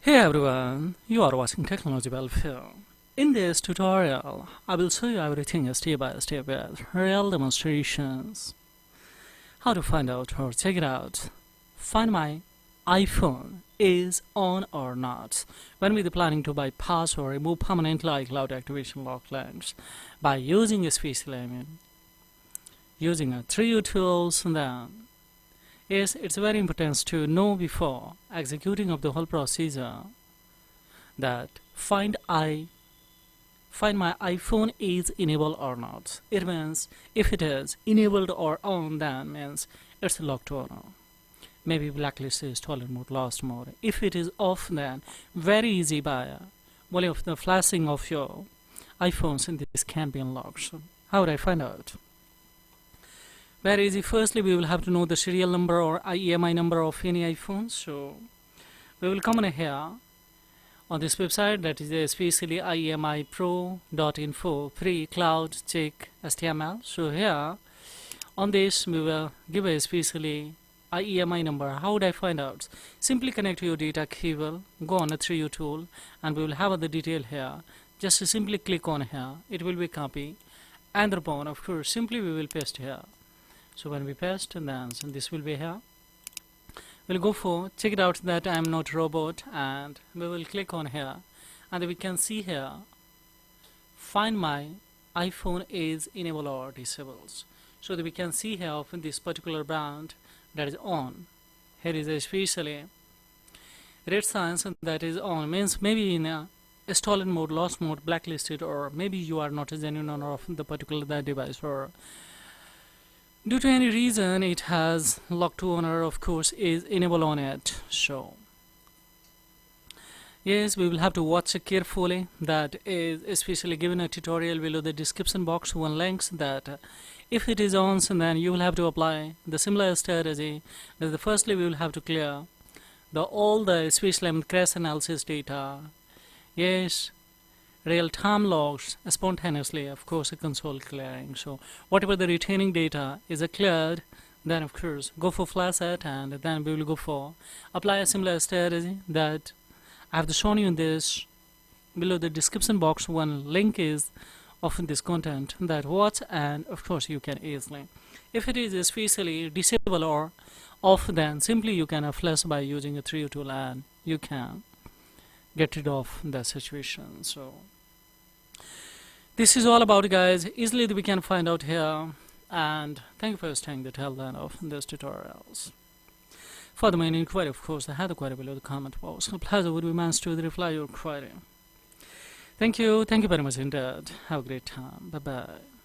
Hey everyone, you are watching Technology Welfare. In this tutorial, I will show you everything step by step with real demonstrations. How to find out or check it out. Find my iPhone is on or not when we are planning to bypass or remove permanently iCloud activation lock links by using a special using a 3U tools. And then yes, it's very important to know before executing of the whole procedure that find my iPhone is enabled or not. It means if it is enabled or on, then means it's locked on. Maybe blacklist is tolerant mode, lost mode. If it is off, then very easy by only of the flashing of your iPhones, and this can be unlocked. So how would I find out? Very easy. Firstly, we will have to know the serial number or IMEI number of any iPhone. So we will come in here on this website, that is especially imeipro.info free cloud check HTML. So here on this we will give a especially IMEI number. How would I find out? Simply connect your data cable, go on a 3U tool, and we will have the detail here. Just simply click on here, it will be copy, and upon of course simply we will paste here. So when we paste, and then this will be here. We'll go for check it out that I am not robot, and we will click on here, and we can see here find my iPhone is enabled or disabled. So that we can see here of this particular brand that is on. Here is especially red signs that is on, means maybe in a stolen mode, lost mode, blacklisted, or maybe you are not a genuine owner of the particular that device, or due to any reason it has locked to owner, of course, is enabled on it. So yes, we will have to watch it carefully. That is especially given a tutorial below the description box, one links that if it is on, so then you will have to apply the similar strategy. That the firstly we will have to clear all the special crash analysis data. Yes, real-time logs spontaneously, of course, a console clearing. So whatever the retaining data is cleared, then of course go for flash it, and then we will go for apply a similar strategy that I have shown you in this below the description box. One link is of this content that watch, and of course you can easily, if it is especially disabled or off, then simply you can flash by using a 3U tool, and you can get rid of the situation. So this is all about, guys. Easily we can find out here, and thank you for staying the tail end of these tutorials. For the main inquiry, of course, I have the query below the comment box. A pleasure would be managed to reply your query. Thank you very much indeed. Have a great time. Bye bye.